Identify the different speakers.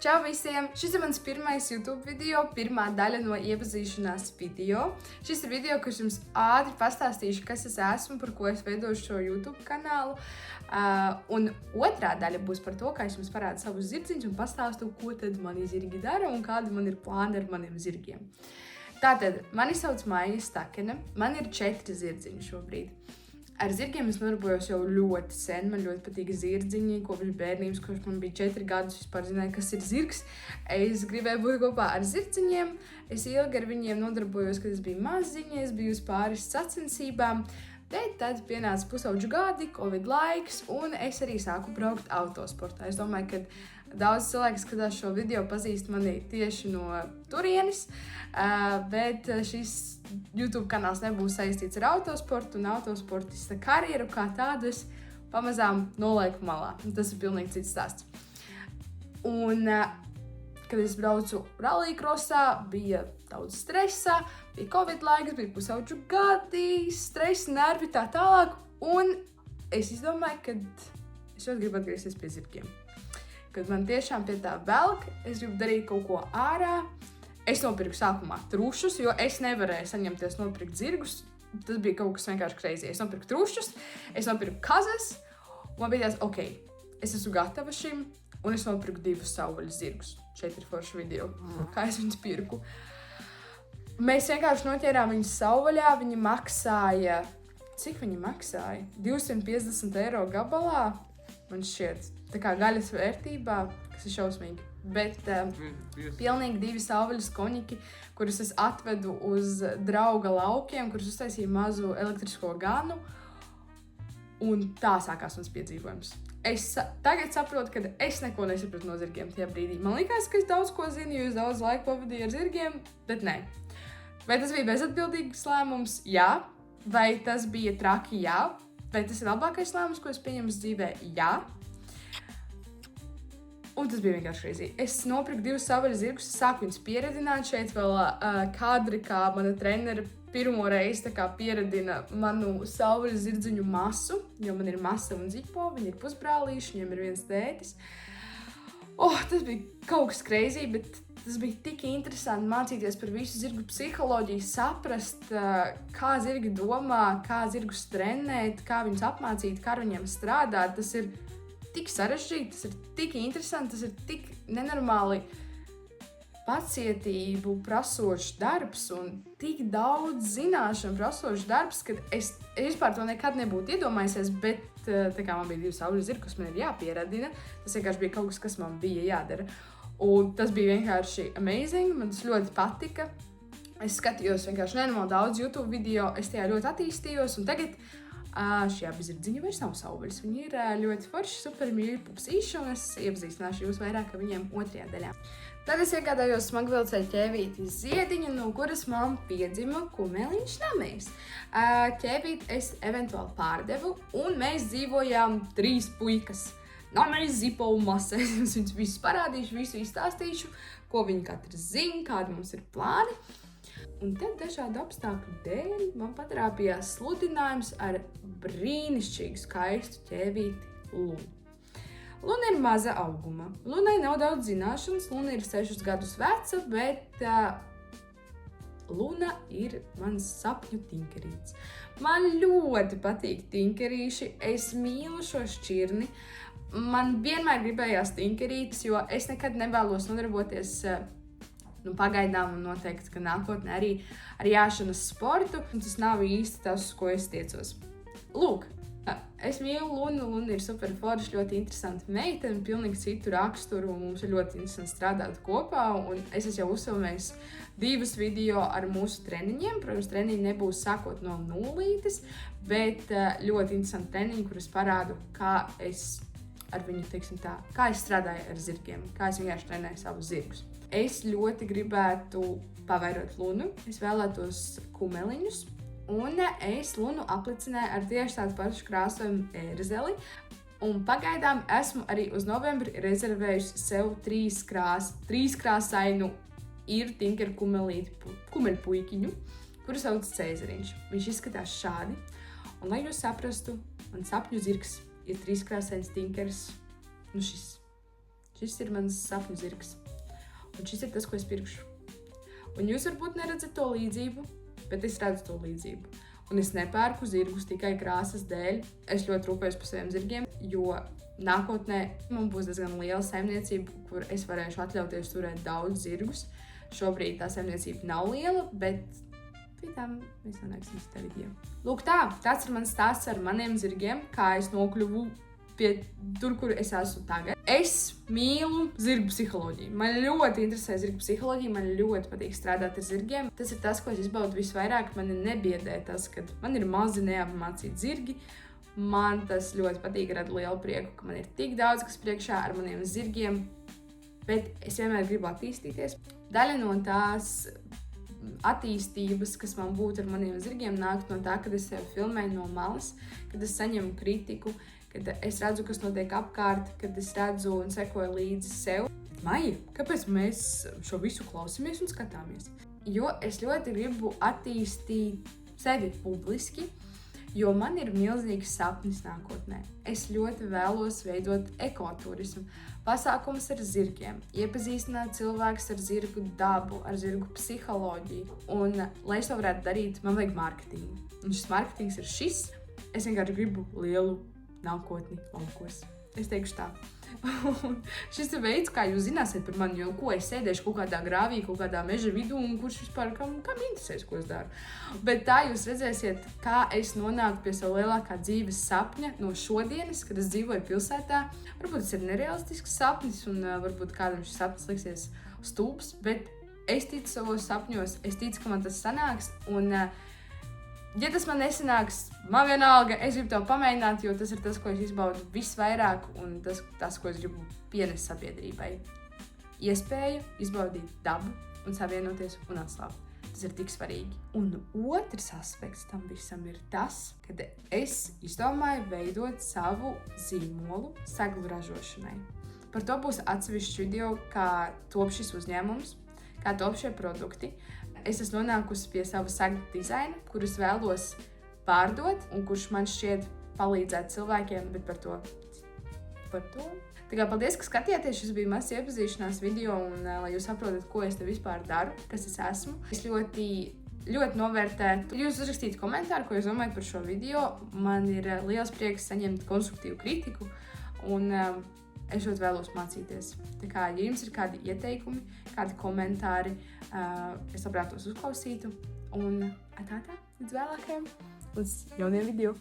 Speaker 1: Čau visiem! Šis ir mans pirmais YouTube video, pirmā daļa no iepazīšanās video. Šis ir video, kurš jums ātri pastāstīšu, kas es esmu, par ko es veidošu šo YouTube kanālu. Un otrā daļa būs par to, kā es jums parādu savus zirdziņus un pastāstu, ko tad mani zirgi dara un kādi man ir plāni ar maniem zirgiem. Tātad, mani sauc Maija Stakene, man ir 4 zirdziņi šobrīd. Ar zirgiem es nodarbojos jau ļoti sen, man ļoti patīk zirdziņi, kopš bērnības, kopš man bija 4 gadus, vispār zināju, kas ir zirgs. Es gribēju būt kopā ar zirdziņiem, es ilgi ar viņiem nodarbojos, kad es biju maziņa, es biju uz pāris sacensībām, bet tad pienāca pusauģu gadi, Covid laiks, un es arī sāku braukt autosportā. Es domāju, ka daudz cilvēku skatās šo video pazīst mani tieši no turienes, bet šis YouTube kanāls nebūs saistīts ar autosportu un autosportista karjeru kā tādu es pamazām nolieku malā. Tas ir pilnīgi cits stāsts. Un, kad es braucu rallycrossā, bija daudz stresa, bija Covid laiks, bija pusauģu gadi, stress, nervi tā tālāk, un es izdomāju, ka es ļoti gribu atgriezties pie zirgiem. Kad man tiešām pie tā velk, es gribu darīt kaut ko ārā. Es nopirku sākumā trušus, jo es nevarēju saņemties nopirkt zirgus. Tas bija kaut kas vienkārši crazy. Es nopirku trušus, es nopirku kazas, un man bija tāds, ok, es esmu gatava šim, un es nopirku 2 savvaļas zirgus. Šeit ir forši video, kā es viņus pirku. Mēs vienkārši noķērām viņus savvaļā, viņi maksāja, cik viņi maksāja? 250 eiro gabalā, man šķiet, tā kā gaļas vērtībā, kas ir šausmīgi. Bet pilnīgi 2 savvaļas koņiki, kurus es atvedu uz drauga laukiem, kurus uztaisīju mazu elektrisko ganu. Un tā sākās mans piedzīvojums. Es tagad saprotu, ka es neko nesapratu no zirgiem tajā brīdī. Man likās, ka es daudz ko zinu, jo es daudz laika pavadīju ar zirgiem, bet nē. Vai tas bija bezatbildīgs lēmums? Jā. Vai tas bija traki? Jā. Vai tas ir labākais lēmums, ko es pieņemu dzīvē? Jā. Un tas bija vienkārši crazy. Es nopirku 2 savvaļas zirgus, sāku viņus pieredināt. Šeit vēl kadri, kā mana trenere pirmo reizi pieredina manu savvaļas zirdziņu masu, jo man ir masa un zipo, viņi ir pusbrālīši, viņiem ir viens tētis. Tas bija kaut kas crazy, bet tas bija tik interesanti mācīties par visu zirgu psiholoģiju, saprast, kā zirgi domā, kā zirgus trenēt, kā viņus apmācīt, kā ar viņiem strādāt. Tas ir tik sarežģīti, tas ir tik interesanti, tas ir tik nenormāli pacietību prasošs darbs un tik daudz zināšanu prasošs darbs, ka es vispār to nekad nebūtu iedomājusies, bet tā kā man bija 2 savvaļas zirgi, kas man ir jāpieradina, tas vienkārši bija kaut kas, kas man bija jādara. Un tas bija vienkārši amazing, man tas ļoti patika. Es skatījos vienkārši nenormāli daudz YouTube video, es tajā ļoti attīstījos, un tagad šie abi zirdziņi vairs nav savvaļas. Viņi ir ļoti forši, super mīļi pupsīši, un es iepazīstināšu jūs vairāk ar viņiem otrajā daļā. Tad es iegādājos smagvilcēju ķēvīti ziediņu, no kuras man piedzima kumeliņš namējs. Ķēvīti es eventuāli pārdevu, un mēs dzīvojām 3 puikas. Namējs, zipo un masa. Es jums viņus visus parādīšu, visu izstāstīšu, ko viņi katrs zina, kādi mums ir plāni. Un tad dažādu apstākļu dēļ man patrāpījās sludinājums ar brīnišķīgu skaistu ķēvīti Lunu. Luna ir maza auguma. Lunai nav daudz zināšanas, Luna ir 6 gadus veca, bet Luna ir mans sapņu tinkerīts. Man ļoti patīk tinkerīši, es mīlu šo šķirni. Man vienmēr gribējās tinkerītis, jo es nekad nevēlos nodarboties pagaidām un noteikti, ka nākotnē arī ar jāšanas sportu, un tas nav īsti tas, uz ko es tiecos. Lūk, es mīlu Lunu, Luna ir super forši, ļoti interesanti meitene, pilnīgi citu raksturu, un mums ir ļoti interesanti strādāt kopā, un es jau uzfilmējis 2 video ar mūsu treniņiem. Protams, treniņi nebūs sākot no nulītes, bet ļoti interesanti treniņi, kur es parādu, kā es ar viņu, kā es strādāju ar zirgiem, kā es vienkārši trenēju savus zirgus. Es ļoti gribētu pavairot Lunu, es vēlētos kumeliņus, un es Lunu aplicināju ar tieši tādu pašu krāsojumu ērzeli. Un pagaidām esmu arī uz novembri rezervējusi sev 3 krāsainu ir tinkeru kumeļpuikiņu, kuru sauc Cēzariņš. Viņš izskatās šādi, un lai jūs saprastu, man sapņu zirgs ir 3 krāsains tinkers, šis. Šis ir mans sapņu zirgs. Un šis ir tas, ko es pirkšu. Un jūs varbūt neredzat to līdzību, bet es redzu to līdzību. Un es nepērku zirgus tikai krāsas dēļ. Es ļoti rūpējos par saviem zirgiem, jo nākotnē man būs diezgan liela saimniecība, kur es varēšu atļauties turēt daudz zirgus. Šobrīd tā saimniecība nav liela, bet pie tām mēs nonāksim citā video. Lūk tā, tāds ir mans stāsts ar maniem zirgiem, kā es nokļuvu pie tur, kur es esmu tagad. Es mīlu zirgu psiholoģiju. Man ļoti interesē zirgu psiholoģija, man ļoti patīk strādāt ar zirgiem. Tas ir tas, ko es izbaudu visvairāk. Mani nebiedē tas, ka man ir mazi neapmācīti zirgi. Man tas ļoti patīk, rada lielu prieku, ka man ir tik daudz, kas priekšā ar maniem zirgiem. Bet es vienmēr gribu attīstīties. Daļa no tās attīstības, kas man būtu ar maniem zirgiem, nāk no tā, kad es sevi filmēju no malas, kad es saņemu kritiku, kad es redzu, kas notiek apkārt, kad es redzu un sekoju līdzi sev. Maija, kāpēc mēs šo visu klausamies un skatāmies? Jo es ļoti gribu attīstīt sevi publiski, jo man ir milzīgs sapnis nākotnē. Es ļoti vēlos veidot ekoturismu, pasākumus ar zirgiem, iepazīstināt cilvēkus ar zirgu dabu, ar zirgu psiholoģiju. Un, lai es to varētu darīt, man vajag mārketingu. Un šis mārketings ir šis. Es vienkārši gribu lielu nākotni laukos. Es teikšu tā. Un šis ir veids, kā jūs zināsiet par mani, jo ko es sēdēšu kaut kādā grāvī, kaut kādā meža vidū, un kurš vispār kam interesēs, ko es daru. Bet tā jūs redzēsiet, kā es nonāku pie savu lielākā dzīves sapņa no šodienas, kad es dzīvoju pilsētā. Varbūt tas ir nerealistisks sapnis, un varbūt kādam šis sapnis liksies stulbs, bet es ticu savos sapņos, es ticu, ka man tas sanāks, un ja tas man nesanāks, man vienalga, es gribu to pamēģināt, jo tas ir tas, ko es izbaudu visvairāk, un tas, ko es gribu pienest sabiedrībai. Iespēja izbaudīt dabu un savienoties un atslābt. Tas ir tik svarīgi. Un otrs aspekts tam visam ir tas, kad es izdomāju veidot savu zīmolu seglu ražošanai. Par to būs atsevišķs video, kā top šis uzņēmums, kā top šie produkti. Es esmu nonākusi pie sava seglu dizaina, kurus vēlos pārdot un kurš man šķiet palīdzēt cilvēkiem, bet par to. Tā kā paldies, ka skatījāties, šis bija mazs iepazīšanās video un lai jūs saprotat, ko es te vispār daru, kas es esmu. Es ļoti novērtētu, ja jūs uzrakstītu komentāru, ko jūs domājat par šo video. Man ir liels prieks saņemt konstruktīvu kritiku un es ļoti vēlos mācīties. Tā kā, ja jums ir kādi ieteikumi, kādi komentāri, es labprāt tos uzklausītu. Un tā, līdz vēlākajam, līdz jauniem video.